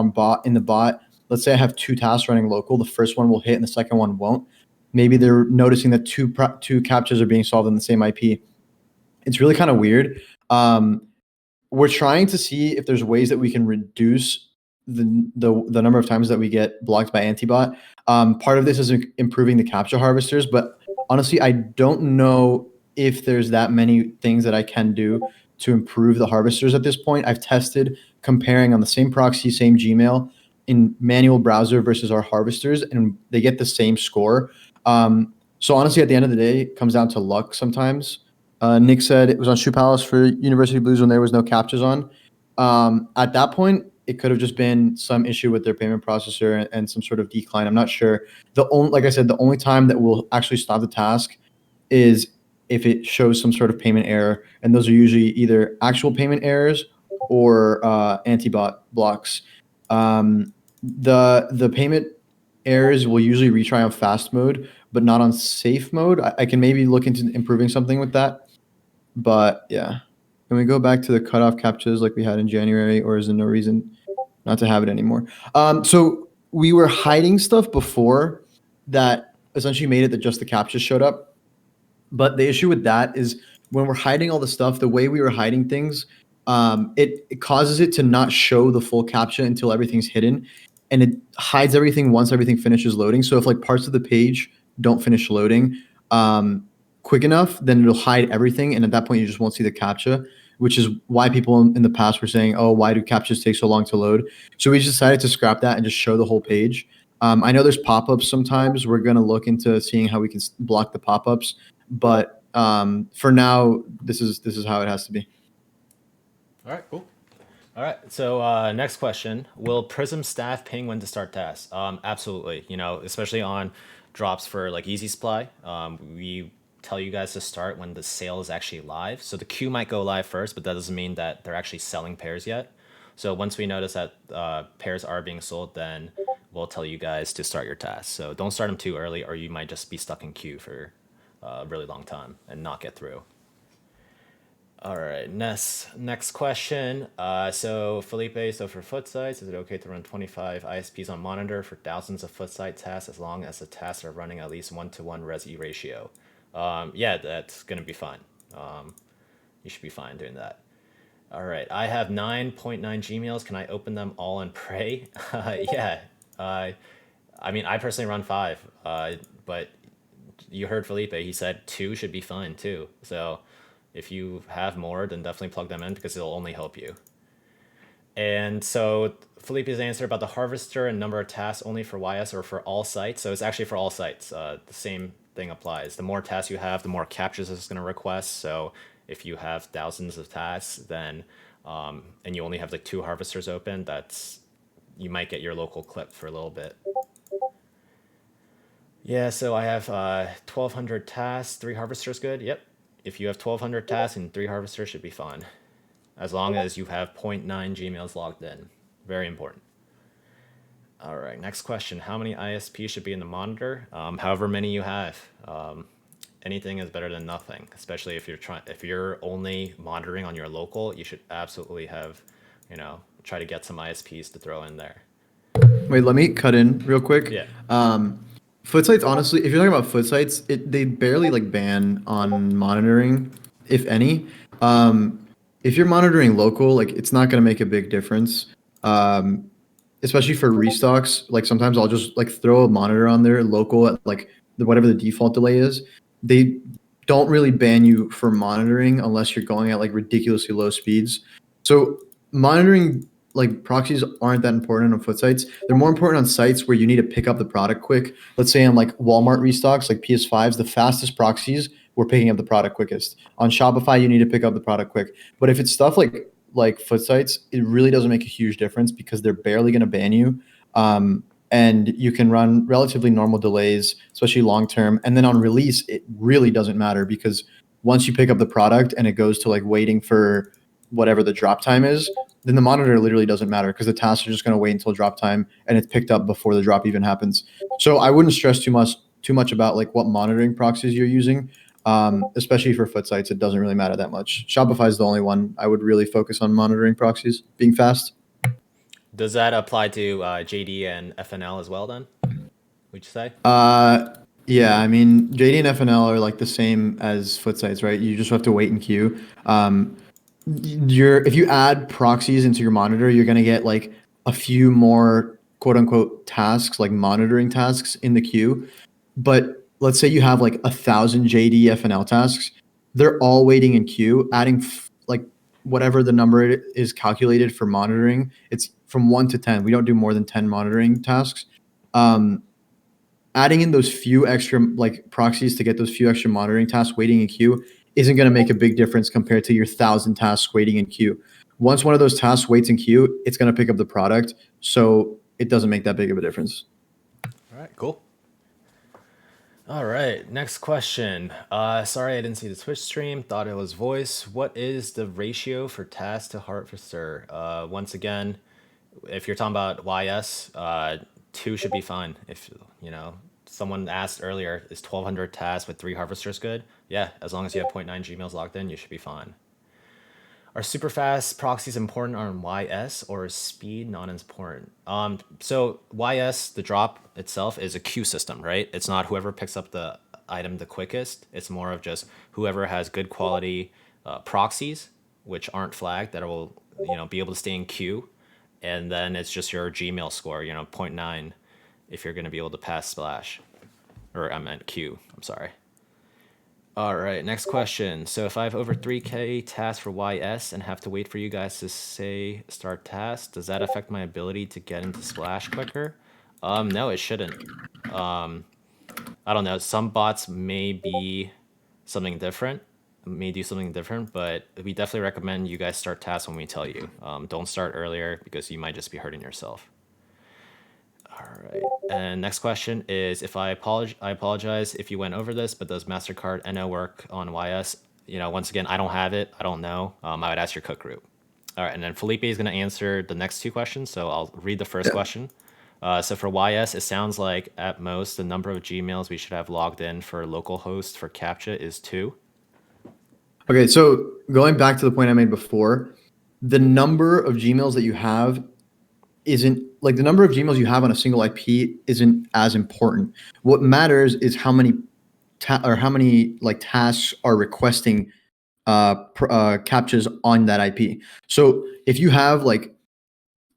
in the bot. Let's say I have 2 tasks running local. The first one will hit and the second one won't. Maybe they're noticing that two captchas are being solved on the same IP. It's really kind of weird. We're trying to see if there's ways that we can reduce the number of times that we get blocked by antibot. Part of this is improving the Captcha harvesters, but honestly, I don't know if there's that many things that I can do to improve the harvesters at this point. I've tested comparing on the same proxy, same Gmail in manual browser versus our harvesters, and they get the same score. So honestly, at the end of the day, it comes down to luck sometimes. Nick said it was on Shoe Palace for University Blues when there was no captchas on. At that point, it could have just been some issue with their payment processor and some sort of decline. I'm not sure. Like I said, the only time that we'll actually stop the task is if it shows some sort of payment error, and those are usually either actual payment errors or anti-bot blocks. The payment errors will usually retry on fast mode, but not on safe mode. I can maybe look into improving something with that. But yeah. Can we go back to the cutoff captchas like we had in January, or is there no reason not to have it anymore? So we were hiding stuff before that essentially made it that just the captchas showed up. But the issue with that is when we're hiding all the stuff, the way we were hiding things, it causes it to not show the full captcha until everything's hidden, and it hides everything once everything finishes loading. So if like parts of the page don't finish loading quick enough, then it'll hide everything, and at that point you just won't see the captcha, which is why people in the past were saying, oh, why do captchas take so long to load? So we just decided to scrap that and just show the whole page. I know there's pop-ups sometimes. We're going to look into seeing how we can block the pop-ups, but for now, this is how it has to be. All right, cool. All right, so next question: will Prism staff ping when to start tasks? Absolutely. You know, especially on drops for like Easy Supply, we tell you guys to start when the sale is actually live. So the queue might go live first, but that doesn't mean that they're actually selling pairs yet. So once we notice that pairs are being sold, then we'll tell you guys to start your tasks. So don't start them too early, or you might just be stuck in queue for a really long time and not get through. All right, next question. So Felipe, so for foot sites, is it okay to run 25 ISPs on monitor for thousands of foot site tasks as long as the tasks are running at least 1-to-1 Resi ratio? Yeah, that's gonna be fine. You should be fine doing that. All right, I have 9.9 Gmails. Can I open them all and pray? Yeah. I mean, I personally run 5, but you heard Felipe. He said 2 should be fine too. So if you have more, then definitely plug them in because it'll only help you. And so Felipe's answer about the harvester and number of tasks only for YS or for all sites. So it's actually for all sites. The same thing applies. The more tasks you have, the more captures it's going to request. So if you have thousands of tasks, then and you only have like 2 harvesters open, you might get your local clip for a little bit. Yeah, so I have 1,200 tasks, 3 harvesters good. Yep. If you have 1,200 tasks and 3 harvesters should be fine. As long as you have 0.9 Gmails logged in. Very important. All right, next question. How many ISPs should be in the monitor? However many you have. Anything is better than nothing, especially if you're only monitoring on your local, you should absolutely have, try to get some ISPs to throw in there. Wait, let me cut in real quick. Yeah. Foot sites, honestly, if you're talking about foot sites, they barely like ban on monitoring, if any. If you're monitoring local, like it's not going to make a big difference. Especially for restocks, like sometimes I'll just like throw a monitor on there local at like whatever the default delay is. They don't really ban you for monitoring unless you're going at like ridiculously low speeds. So monitoring like proxies aren't that important on foot sites. They're more important on sites where you need to pick up the product quick. Let's say on like Walmart restocks, like PS5s, the fastest proxies were picking up the product quickest. On Shopify, you need to pick up the product quick. But if it's stuff like foot sites, it really doesn't make a huge difference because they're barely going to ban you. And you can run relatively normal delays, especially long term. And then on release, it really doesn't matter because once you pick up the product and it goes to like waiting for whatever the drop time is, then the monitor literally doesn't matter because the tasks are just going to wait until drop time and it's picked up before the drop even happens. So I wouldn't stress too much about like what monitoring proxies you're using. Especially for foot sites, it doesn't really matter that much. Shopify is the only one I would really focus on monitoring proxies being fast. Does that apply to JD and FNL as well then? Would you say? Yeah, I mean, JD and FNL are like the same as foot sites, right? You just have to wait in queue. If you add proxies into your monitor, you're gonna get like a few more quote unquote tasks, like monitoring tasks in the queue. But let's say you have like 1,000 JD FNL tasks, they're all waiting in queue, adding like whatever the number is calculated for monitoring. It's from 1 to 10. We don't do more than 10 monitoring tasks. Adding in those few extra like proxies to get those few extra monitoring tasks waiting in queue isn't going to make a big difference compared to your 1,000 tasks waiting in queue. Once one of those tasks waits in queue, it's going to pick up the product. So it doesn't make that big of a difference. All right, cool. All right, next question. Sorry, I didn't see the Twitch stream. Thought it was voice. What is the ratio for task to harvester? Once again, if you're talking about YS, 2 should be fine. If someone asked earlier, is 1,200 tasks with 3 harvesters good? Yeah, as long as you have 0.9 Gmails logged in, you should be fine. Are super fast proxies important on YS, or is speed not as important? So YS, the drop itself, is a queue system, right? It's not whoever picks up the item the quickest. It's more of just whoever has good quality proxies, which aren't flagged, that will be able to stay in queue, and then it's just your Gmail score, 0.9, if you're going to be able to pass splash, or I meant queue. I'm sorry. All right, next question. So if I have over 3K tasks for YS and have to wait for you guys to say start task, does that affect my ability to get into Splash quicker? No, it shouldn't. I don't know. Some bots may be something different, may do something different, but we definitely recommend you guys start tasks when we tell you. Don't start earlier because you might just be hurting yourself. All right. And next question is, if I apologize if you went over this, but does MasterCard NO work on YS? Once again, I don't have it. I don't know. I would ask your cook group. All right. And then Felipe is going to answer the next 2 questions. So I'll read the first question. So for YS, it sounds like at most the number of Gmails we should have logged in for localhost for Captcha is 2. Okay, so going back to the point I made before, the number of Gmails that you have isn't like the number of Gmails you have on a single IP isn't as important. What matters is how many like tasks are requesting captchas on that IP. So if you have like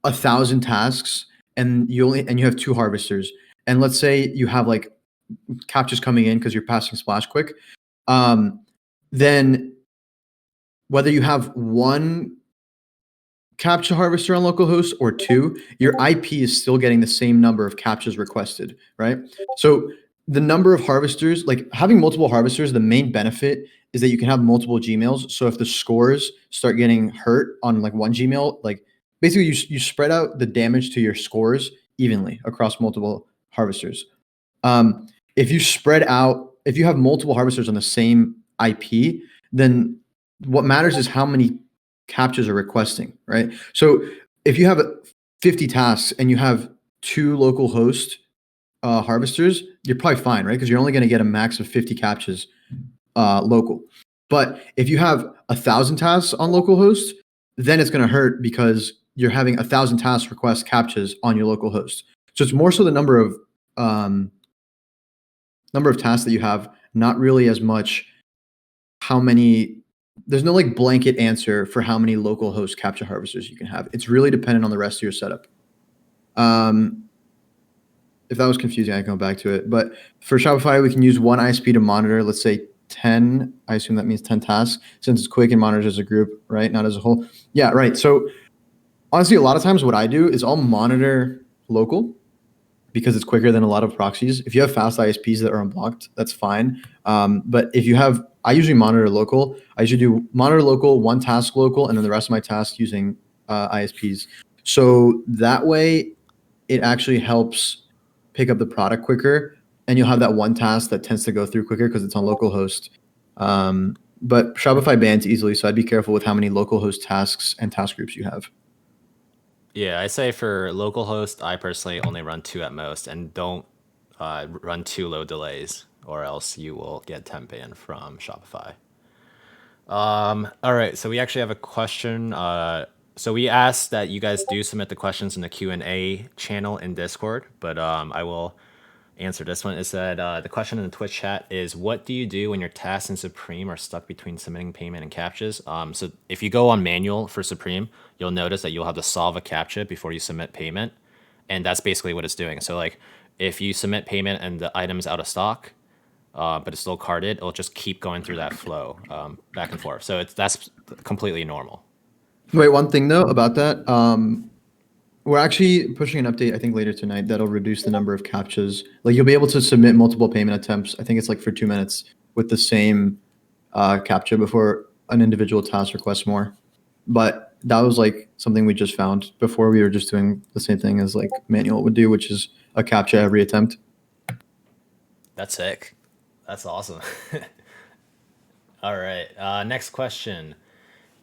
1,000 tasks and you have 2 harvesters, and let's say you have like captchas coming in because you're passing splash quick, then whether you have 1 Captcha harvester on localhost or 2, your IP is still getting the same number of captchas requested, right? So the number of harvesters, like having multiple harvesters, the main benefit is that you can have multiple Gmails. So if the scores start getting hurt on like 1 Gmail, like basically you spread out the damage to your scores evenly across multiple harvesters. If you have multiple harvesters on the same IP, then what matters is how many captchas are requesting, right? So if you have 50 tasks and you have 2 local host harvesters, you're probably fine, right? Because you're only going to get a max of 50 captchas local. But if you have 1,000 tasks on localhost, then it's going to hurt because you're having 1,000 tasks request captchas on your local host. So it's more so the number of tasks that you have, not really as much how many. There's no like blanket answer for how many local host Captcha harvesters you can have. It's really dependent on the rest of your setup. If that was confusing, I can go back to it. But for Shopify, we can use 1 ISP to monitor, let's say 10. I assume that means 10 tasks since it's quick and monitors as a group, right? Not as a whole. Yeah, right. So honestly, a lot of times what I do is I'll monitor local because it's quicker than a lot of proxies. If you have fast ISPs that are unblocked, that's fine. But if you have, I usually monitor local. I usually do monitor local, 1 task local, and then the rest of my tasks using ISPs. So that way, it actually helps pick up the product quicker, and you'll have that 1 task that tends to go through quicker because it's on localhost. But Shopify bans easily, so I'd be careful with how many localhost tasks and task groups you have. Yeah, I say for localhost, I personally only run 2 at most, and don't run 2 low delays, or else you will get temp ban from Shopify. All right, so we actually have a question. So we asked that you guys do submit the questions in the Q&A channel in Discord, but I will answer this one. It said the question in the Twitch chat is, what do you do when your tasks in Supreme are stuck between submitting payment and captchas? So if you go on manual for Supreme, you'll notice that you'll have to solve a captcha before you submit payment, and that's basically what it's doing. So like if you submit payment and the item's out of stock, but it's still carded, it'll just keep going through that flow back and forth. So that's completely normal. Wait, one thing though about that. We're actually pushing an update, I think, later tonight that'll reduce the number of captchas. Like you'll be able to submit multiple payment attempts. I think it's like for 2 minutes with the same captcha before an individual task requests more. But that was like something we just found. Before we were just doing the same thing as like manual would do, which is a captcha every attempt. That's sick. That's awesome. All right. Next question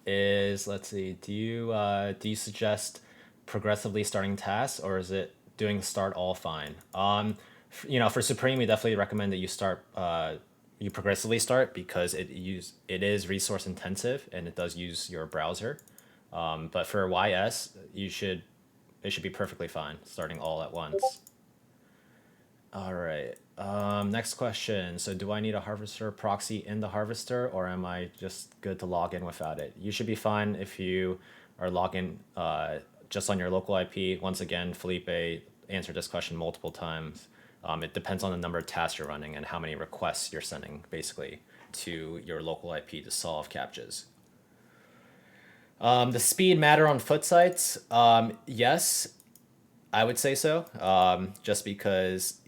is, let's see. Do you suggest progressively starting tasks, or is it doing start all fine? For Supreme, we definitely recommend that you progressively start, because it is resource intensive and it does use your browser. But for YS, it should be perfectly fine starting all at once. All right. Next question. So do I need a harvester proxy in the harvester, or am I just good to log in without it? You should be fine if you are logging just on your local IP. Once again, Felipe answered this question multiple times. It depends on the number of tasks you're running and how many requests you're sending, basically, to your local IP to solve captchas. The speed matter on foot sites? Yes, I would say so. Just because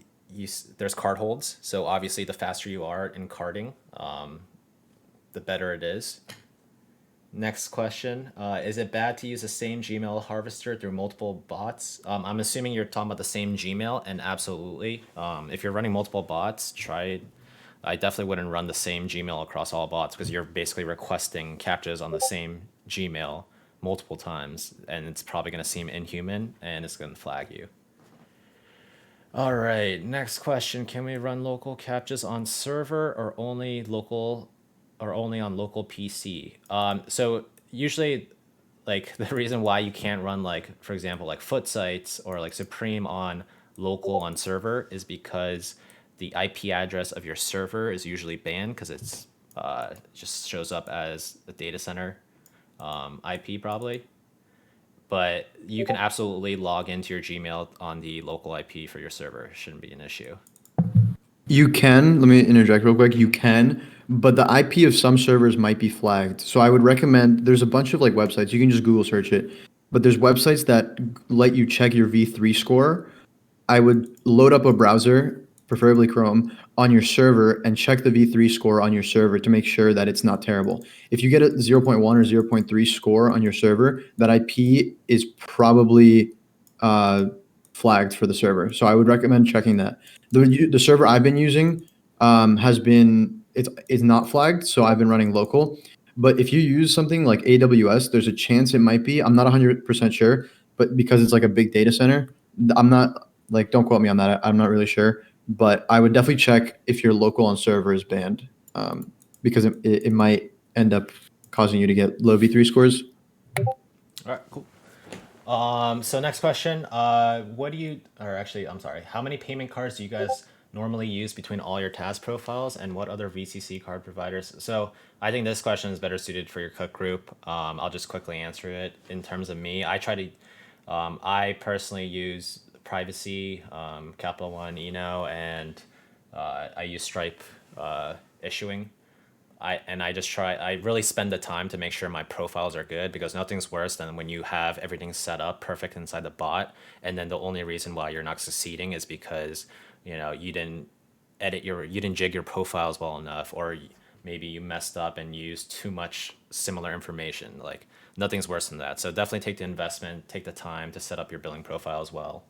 there's card holds, so obviously the faster you are in carding, the better it is. Next question. Is it bad to use the same Gmail harvester through multiple bots? I'm assuming you're talking about the same Gmail, and absolutely. If you're running multiple bots, I definitely wouldn't run the same Gmail across all bots, because you're basically requesting captchas on the same Gmail multiple times, and it's probably going to seem inhuman, and it's going to flag you. All right, next question. Can we run local captchas on server, or only on local PC? So usually, like, the reason why you can't run, like, for example, like foot sites or like Supreme on local on server is because the IP address of your server is usually banned, because it's just shows up as a data center IP probably. But you can absolutely log into your Gmail on the local IP for your server. It shouldn't be an issue. You can, let me interject real quick. You can, but the IP of some servers might be flagged. So I would recommend, there's a bunch of like websites, you can just Google search it, but there's websites that let you check your V3 score. I would load up a browser, preferably Chrome, on your server and check the V3 score on your server to make sure that it's not terrible. If you get a 0.1 or 0.3 score on your server, that IP is probably flagged for the server. So I would recommend checking that. The server I've been using it's not flagged, so I've been running local. But if you use something like AWS, there's a chance it might be. I'm not 100% sure, but because it's like a big data center, I'm not like, don't quote me on that. I'm not really sure, but I would definitely check if your local on server is banned, because it might end up causing you to get low V3 scores. All right, cool. So next question. I'm sorry. How many payment cards do you guys normally use between all your task profiles, and what other VCC card providers? So I think this question is better suited for your cook group. I'll just quickly answer it. In terms of me, I personally use Privacy, Capital One, and I use Stripe issuing. I really spend the time to make sure my profiles are good, because nothing's worse than when you have everything set up perfect inside the bot, and then the only reason why you're not succeeding is because you didn't jig your profiles well enough, or maybe you messed up and used too much similar information. Like, nothing's worse than that. So definitely take the investment, take the time to set up your billing profile as well,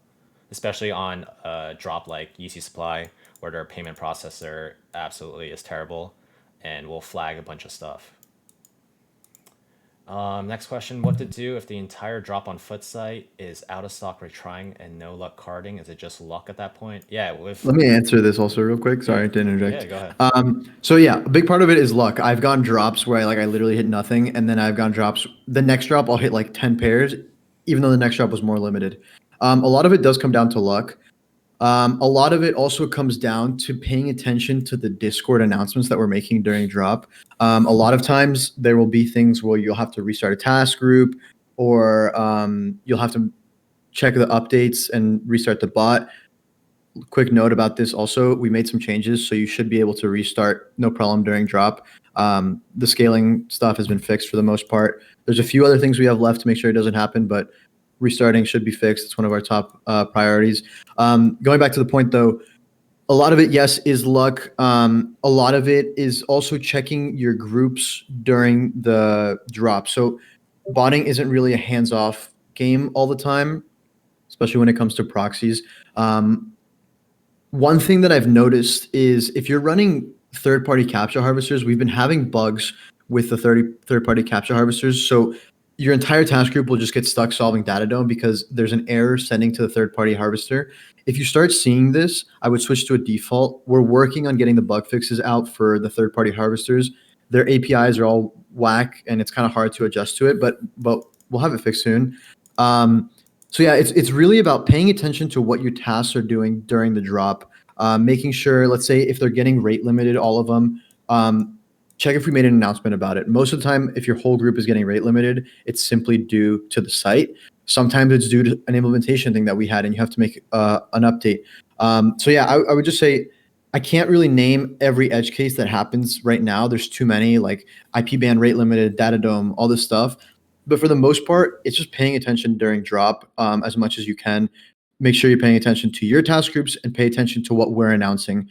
especially on a drop like UC Supply, where their payment processor absolutely is terrible and will flag a bunch of stuff. Next question. What to do if the entire drop on foot site is out of stock retrying and no luck carding? Is it just luck at that point? Yeah. Let me answer this also real quick. Sorry to interject. Yeah, go ahead. So yeah, a big part of it is luck. I've gone drops where I literally hit nothing, and then I've gone drops. The next drop I'll hit like 10 pairs, even though the next drop was more limited. A lot of it does come down to luck. A lot of it also comes down to paying attention to the Discord announcements that we're making during drop. A lot of times there will be things where you'll have to restart a task group, or you'll have to check the updates and restart the bot. Quick note about this also, we made some changes, so you should be able to restart no problem during drop. The scaling stuff has been fixed for the most part. There's a few other things we have left to make sure it doesn't happen, but restarting should be fixed. It's one of our top priorities. Going back to the point though, a lot of it, yes, is luck. A lot of it is also checking your groups during the drop. So botting isn't really a hands-off game all the time, especially when it comes to proxies. One thing that I've noticed is if you're running third-party Captcha harvesters, we've been having bugs with the third-party Captcha harvesters. So your entire task group will just get stuck solving data dome because there's an error sending to the third-party harvester. If you start seeing this, I would switch to a default. We're working on getting the bug fixes out for the third-party harvesters. Their APIs are all whack, and it's kind of hard to adjust to it, but we'll have it fixed soon. So yeah, it's really about paying attention to what your tasks are doing during the drop, making sure, let's say if they're getting rate limited, all of them, check if we made an announcement about it. Most of the time, if your whole group is getting rate limited, it's simply due to the site. Sometimes it's due to an implementation thing that we had, and you have to make an update. So yeah, I would just say I can't really name every edge case that happens right now. There's too many, like IP ban, rate limited, data dome, all this stuff. But for the most part, it's just paying attention during drop as much as you can. Make sure you're paying attention to your task groups and pay attention to what we're announcing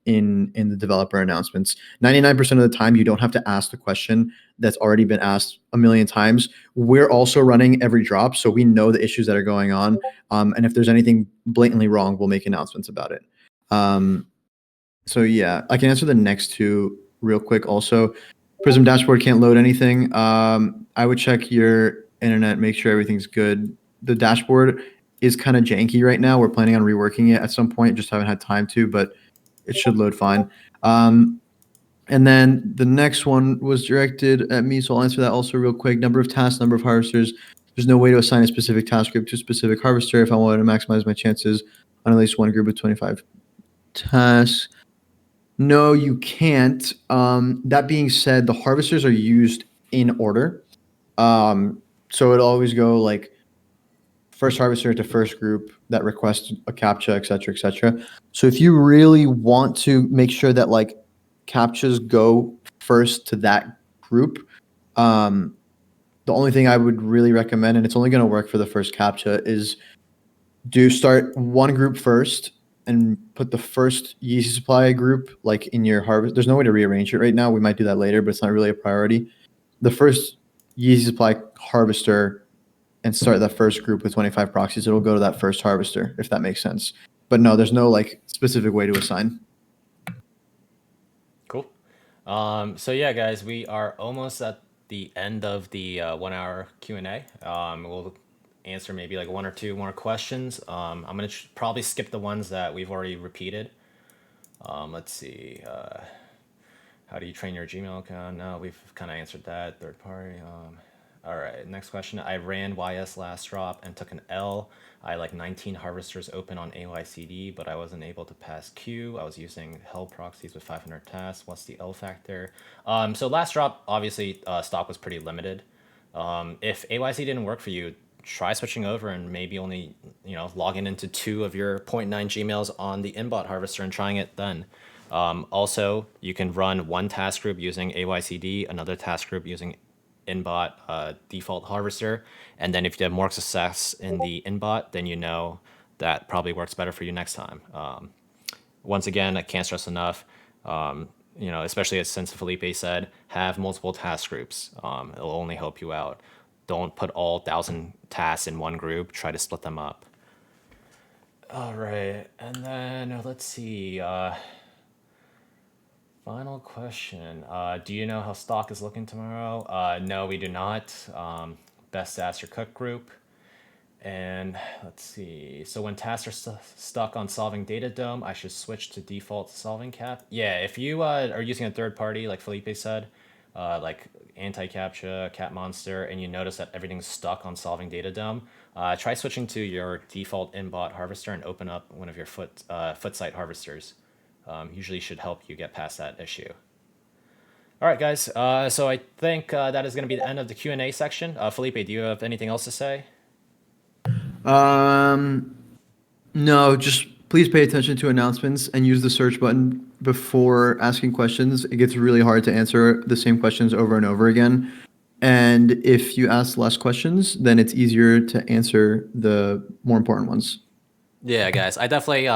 in the developer announcements. 99% of the time, you don't have to ask the question that's already been asked a million times. We're also running every drop, so we know the issues that are going on. And if there's anything blatantly wrong, we'll make announcements about it. So yeah, I can answer the next two real quick also. Prism dashboard can't load anything. I would check your internet, make sure everything's good. The dashboard is kind of janky right now. We're planning on reworking it at some point, just haven't had time to, but it should load fine. And then the next one was directed at me, so I'll answer that also real quick. Number of tasks, number of harvesters. There's no way to assign a specific task group to a specific harvester if I wanted to maximize my chances on at least one group of 25 tasks. No, you can't. That being said, the harvesters are used in order. So it'll always go like first harvester to first group that requests a captcha, et cetera, et cetera. So if you really want to make sure that like captchas go first to that group, the only thing I would really recommend, and it's only going to work for the first captcha, is do start one group first and put the first Yeezy supply group like in your harvest. There's no way to rearrange it right now. We might do that later, but it's not really a priority. The first Yeezy supply harvester and start that first group with 25 proxies. It'll go to that first harvester, if that makes sense. But no, there's no like specific way to assign. Cool. So yeah, guys, we are almost at the end of the 1 hour Q&A. We'll answer maybe like one or two more questions. I'm gonna probably skip the ones that we've already repeated. Let's see. How do you train your Gmail account? No, we've kind of answered that. Third party. All right, next question. I ran YS last drop and took an L. I had like 19 harvesters open on AYCD, but I wasn't able to pass Q. I was using hell proxies with 500 tasks. What's the L factor? So last drop, obviously, stock was pretty limited. If AYC didn't work for you, try switching over and maybe only logging into 2 of your 0.9 Gmails on the inbot harvester and trying it then. Also, you can run one task group using AYCD, another task group using inbot default harvester, and then if you have more success in the inbot, then that probably works better for you next time. Once again, I can't stress enough, especially since Felipe said, have multiple task groups. It'll only help you out. Don't put all 1,000 tasks in one group. Try to split them up. All right, and then let's see. Final question. Do you know how stock is looking tomorrow? No, we do not. Best to ask your cook group. And let's see. So when tasks are stuck on solving data dome, I should switch to default solving cap. Yeah, if you are using a third party, like Felipe said, like anti-Captcha, cat monster, and you notice that everything's stuck on solving data dump, try switching to your default inbot harvester and open up one of your foot site harvesters. Usually should help you get past that issue. All right, guys. So I think that is going to be the end of the Q&A section. Felipe, do you have anything else to say? Um, no, just please pay attention to announcements and use the search button before asking questions. It gets really hard to answer the same questions over and over again. And if you ask less questions, then it's easier to answer the more important ones. Yeah, guys. I definitely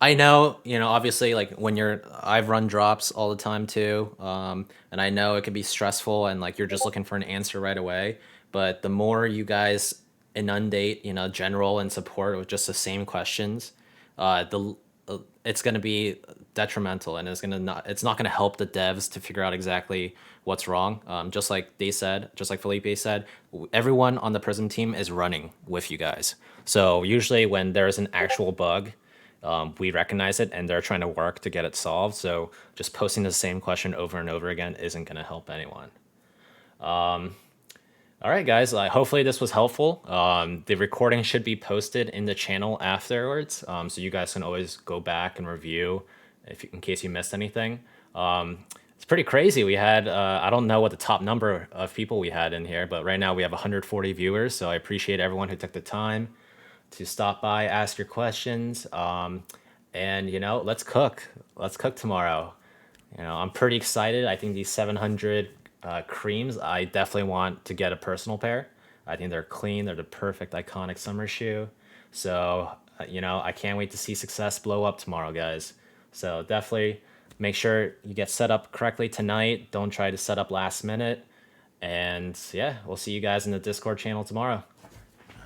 I know, obviously like I've run drops all the time too. And I know it can be stressful and like you're just looking for an answer right away, but the more you guys inundate, general and support with just the same questions, the it's going to be detrimental and it's not going to help the devs to figure out exactly what's wrong. Just like they said, just like Felipe said, everyone on the Prism team is running with you guys. So usually when there's an actual bug, we recognize it and they're trying to work to get it solved. So just posting the same question over and over again isn't going to help anyone. All right, guys. Hopefully this was helpful. The recording should be posted in the channel afterwards, so you guys can always go back and review in case you missed anything. It's pretty crazy. We had I don't know what the top number of people we had in here, but right now we have 140 viewers. So I appreciate everyone who took the time to stop by, ask your questions, and let's cook. Let's cook tomorrow. I'm pretty excited. I think these 700 creams, I definitely want to get a personal pair. I think they're clean. They're the perfect iconic summer shoe. So, I can't wait to see success blow up tomorrow, guys. So definitely make sure you get set up correctly tonight. Don't try to set up last minute. And yeah, we'll see you guys in the Discord channel tomorrow.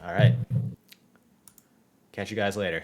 All right. Catch you guys later.